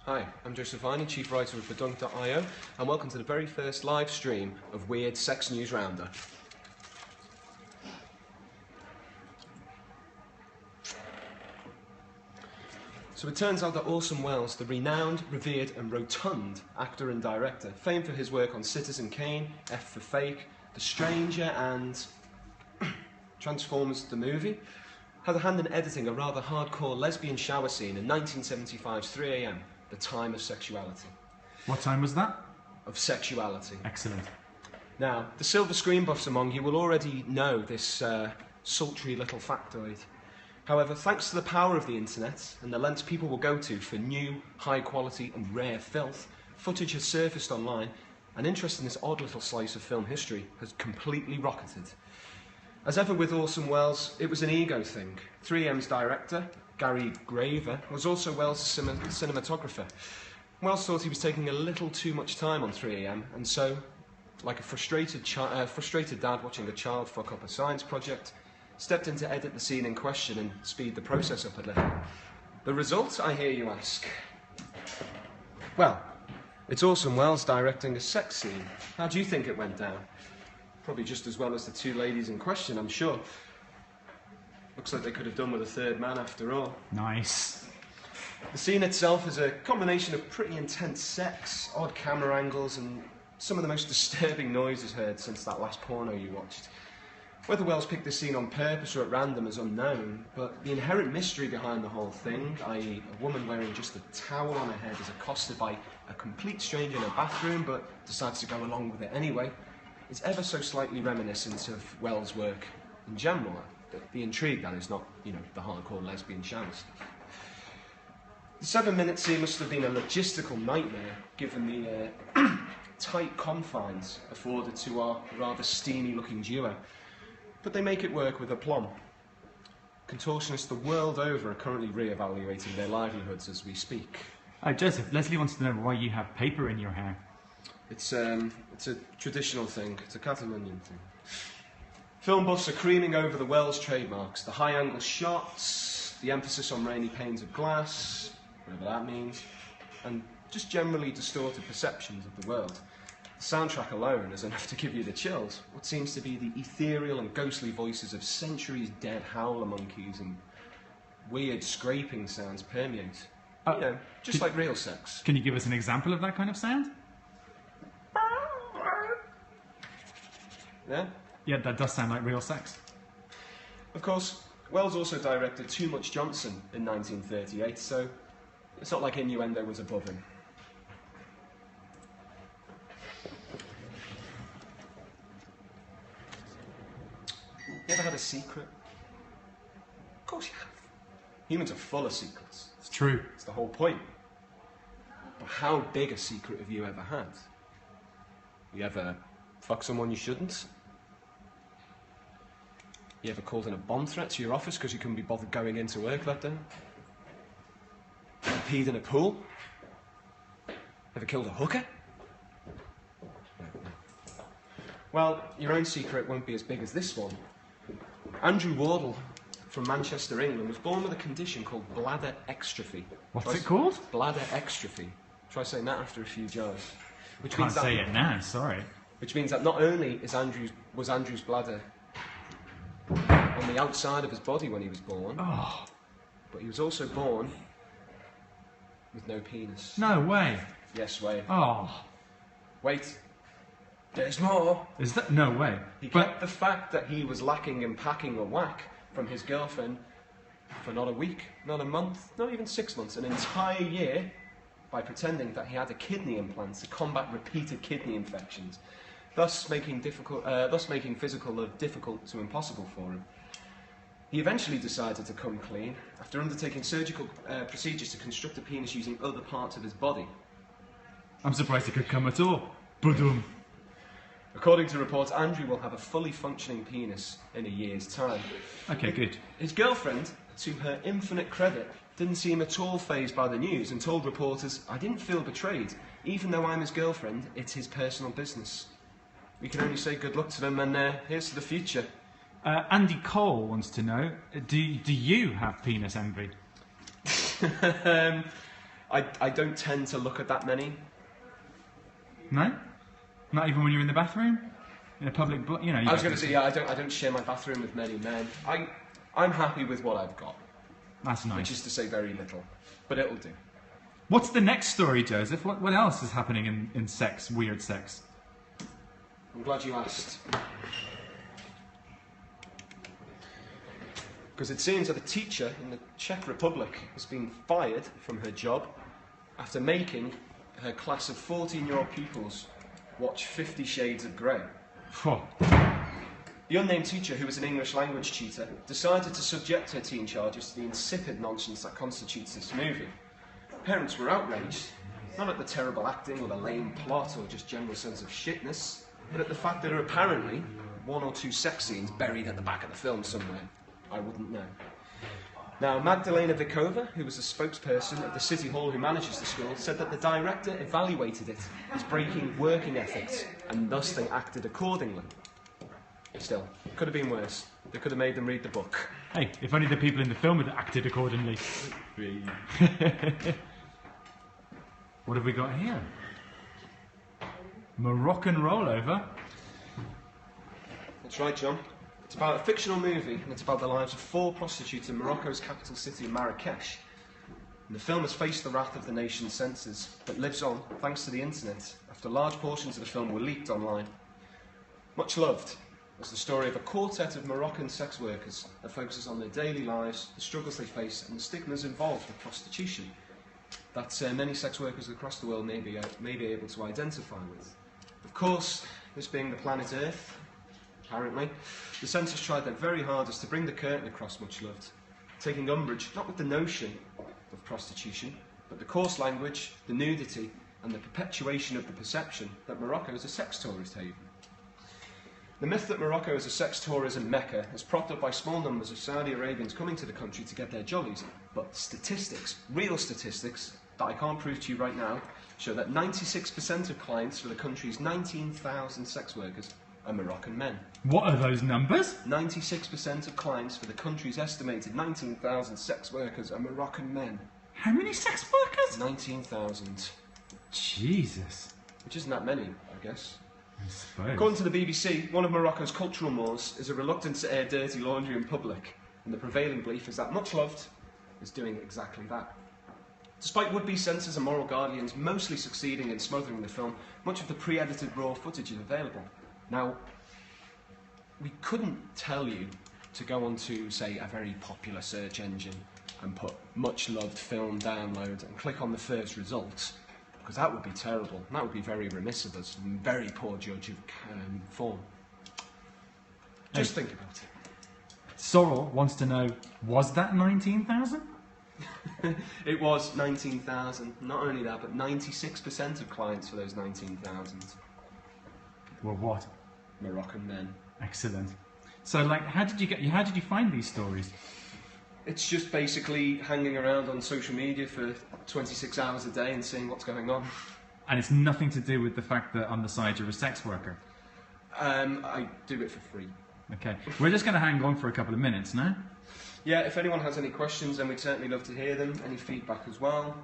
Hi, I'm Joseph Viney, Chief Writer of BaDoink.io, and welcome to the very first live stream of Weird Sex News Roundup. So it turns out that Orson Welles, the renowned, revered and rotund actor and director, famed for his work on Citizen Kane, F for Fake, The Stranger and Transformers the movie, had a hand in editing a rather hardcore lesbian shower scene in 1975's 3 AM, the time of sexuality. What time was that? Of sexuality. Excellent. Now, the silver screen buffs among you will already know this sultry little factoid. However, thanks to the power of the internet and the lengths people will go to for new, high quality and rare filth, footage has surfaced online, and interest in this odd little slice of film history has completely rocketed. As ever with Orson Welles, it was an ego thing. 3M's director, Gary Graver, was also Welles' cinematographer. Welles thought he was taking a little too much time on 3am, and so, like a frustrated dad watching a child fuck up a science project, stepped in to edit the scene in question and speed the process up a little. The result, I hear you ask? Well, it's Orson Welles directing a sex scene. How do you think it went down? Probably just as well as the two ladies in question, I'm sure. Looks like they could have done with a third man after all. Nice. The scene itself is a combination of pretty intense sex, odd camera angles, and some of the most disturbing noises heard since that last porno you watched. Whether Welles picked this scene on purpose or at random is unknown, but the inherent mystery behind the whole thing, i.e. a woman wearing just a towel on her head is accosted by a complete stranger in a bathroom but decides to go along with it anyway, is ever so slightly reminiscent of Welles' work in general. The intrigue, that is, not, the hardcore lesbian shower stuff. The 7-minute scene must have been a logistical nightmare, given the tight confines afforded to our rather steamy-looking duo. But they make it work with aplomb. Contortionists the world over are currently re-evaluating their livelihoods as we speak. Joseph, Leslie wants to know why you have paper in your hair. It's a traditional thing. It's a cat and onion thing. Film buffs are creaming over the Welles trademarks. The high-angle shots, the emphasis on rainy panes of glass, whatever that means, and just generally distorted perceptions of the world. The soundtrack alone is enough to give you the chills. What seems to be the ethereal and ghostly voices of centuries-dead howler monkeys and weird scraping sounds permeate. Just like real sex. Can you give us an example of that kind of sound? Yeah? Yeah, that does sound like real sex. Of course, Welles also directed Too Much Johnson in 1938, so it's not like innuendo was above him. You ever had a secret? Of course you have. Humans are full of secrets. It's true. It's the whole point. But how big a secret have you ever had? You ever fuck someone you shouldn't? You ever called in a bomb threat to your office because you couldn't be bothered going into work that day? Ever peed in a pool? Ever killed a hooker? No. Well, your own secret won't be as big as this one. Andrew Wardle from Manchester, England, was born with a condition called bladder exstrophy. What's it called? Bladder exstrophy. Try saying that after a few jars. Can't say it now, sorry. Which means that not only was Andrew's bladder on the outside of his body when he was born, but he was also born with no penis. No way. Yes, wait. Oh. Wait. There's more. Is that? No way. He kept the fact that he was lacking in packing a whack from his girlfriend for not a week, not a month, not even 6 months, an entire year, by pretending that he had a kidney implant to combat repeated kidney infections, thus making physical love difficult to impossible for him. He eventually decided to come clean after undertaking surgical procedures to construct a penis using other parts of his body. I'm surprised he could come at all. Ba-dum. According to reports, Andrew will have a fully functioning penis in a year's time. Okay, good. His girlfriend, to her infinite credit, didn't seem at all fazed by the news and told reporters, "I didn't feel betrayed. Even though I'm his girlfriend, it's his personal business." We can only say good luck to them, and here's to the future. Andy Cole wants to know, do you have penis envy? I don't tend to look at that many. No? Not even when you're in the bathroom? In a public... You know, I was going to say, yeah, I don't share my bathroom with many men. I'm happy with what I've got. That's nice. Which is to say very little. But it'll do. What's the next story, Joseph? What else is happening in sex, weird sex? I'm glad you asked. Because it seems that a teacher in the Czech Republic has been fired from her job after making her class of 14-year-old pupils watch 50 Shades of Grey. The unnamed teacher, who was an English language tutor, decided to subject her teen charges to the insipid nonsense that constitutes this movie. Parents were outraged, not at the terrible acting or the lame plot or just general sense of shitness, but at the fact that there are apparently one or two sex scenes buried at the back of the film somewhere. I wouldn't know. Now, Magdalena Vikova, who was the spokesperson of the City Hall who manages the school, said that the director evaluated it as breaking working ethics and thus they acted accordingly. Still, it could have been worse. They could have made them read the book. Hey, if only the people in the film had acted accordingly. What have we got here? Moroccan rollover. That's right, John. It's about a fictional movie, and it's about the lives of 4 prostitutes in Morocco's capital city of Marrakesh. And the film has faced the wrath of the nation's censors, but lives on thanks to the internet, after large portions of the film were leaked online. Much loved is the story of a quartet of Moroccan sex workers that focuses on their daily lives, the struggles they face, and the stigmas involved with prostitution that many sex workers across the world may be able to identify with. Of course, this being the planet Earth, apparently, the censors tried their very hardest to bring the curtain across Much Loved, taking umbrage not with the notion of prostitution, but the coarse language, the nudity, and the perpetuation of the perception that Morocco is a sex tourist haven. The myth that Morocco is a sex tourism mecca is propped up by small numbers of Saudi Arabians coming to the country to get their jollies, but statistics, real statistics, that I can't prove to you right now, show that 96% of clients for the country's 19,000 sex workers are Moroccan men. What are those numbers? 96% of clients for the country's estimated 19,000 sex workers are Moroccan men. How many sex workers? 19,000. Jesus. Which isn't that many, I guess. I suppose. According to the BBC, one of Morocco's cultural mores is a reluctance to air dirty laundry in public, and the prevailing belief is that Much Loved is doing exactly that. Despite would-be censors and moral guardians mostly succeeding in smothering the film, much of the pre-edited raw footage is available. Now, we couldn't tell you to go onto, say, a very popular search engine and put Much Loved film download and click on the first result, because that would be terrible. And that would be very remiss of us and very poor judge of form. Just think about it. Sorrel wants to know, was that 19,000? It was 19,000. Not only that, but 96% of clients for those 19,000 Were what? Moroccan men. Excellent. So, like, how did you find these stories? It's just basically hanging around on social media for 26 hours a day and seeing what's going on. And it's nothing to do with the fact that on the side you're a sex worker? I do it for free. Okay. We're just going to hang on for a couple of minutes now. Yeah, if anyone has any questions, then we'd certainly love to hear them. Any feedback as well.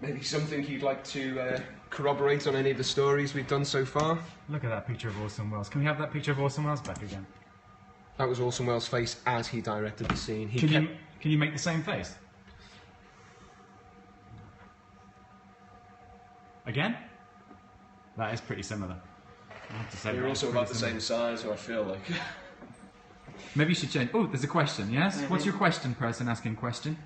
Maybe something you'd like to corroborate on any of the stories we've done so far. Look at that picture of Orson Welles. Can we have that picture of Orson Welles back again? That was Orson Welles' face as he directed the scene. Can you make the same face? Again? That is pretty similar. I have to say You're also about the same size, so I feel like. Maybe you should change. Oh, there's a question, yes? Mm-hmm. What's your question, person asking question?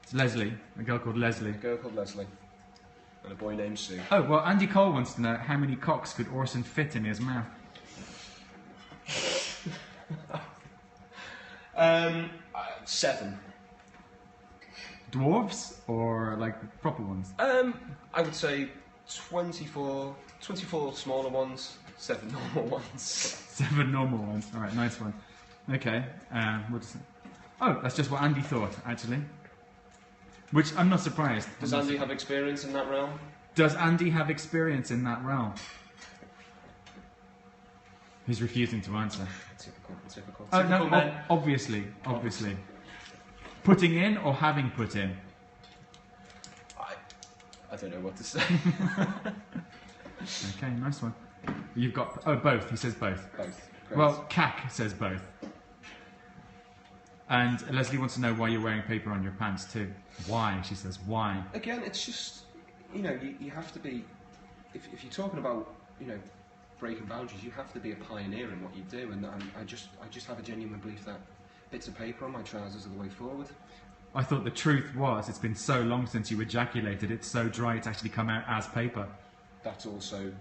It's Leslie, a girl called Leslie. A girl called Leslie. And a boy named Sue. Oh, well, Andy Cole wants to know how many cocks could Orson fit in his mouth? 7. Dwarves or like proper ones? I would say 24 smaller ones, 7 normal ones. 7 normal ones. All right, nice one. Okay. What is it? Oh, that's just what Andy thought, actually. Which I'm not surprised. Does Andy have experience in that realm? Does Andy have experience in that realm? He's refusing to answer. Typical. Oh, no, obviously. Putting in or having put in? I don't know what to say. Okay, nice one. You've got both. He says both. Both. Great. Well, CAC says both. And Leslie wants to know why you're wearing paper on your pants too. Why? She says why. Again, it's just, you know, you have to be, if you're talking about, you know, breaking boundaries, you have to be a pioneer in what you do, and I just have a genuine belief that bits of paper on my trousers are the way forward. I thought the truth was, it's been so long since you ejaculated, it's so dry it's actually come out as paper. That's also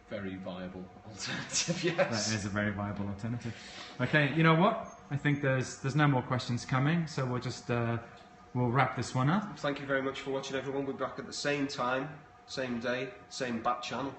very viable alternative, yes. That is a very viable alternative. Okay, you know what? I think there's no more questions coming, so we'll just we'll wrap this one up. Thank you very much for watching, everyone. We'll be back at the same time, same day, same bat channel.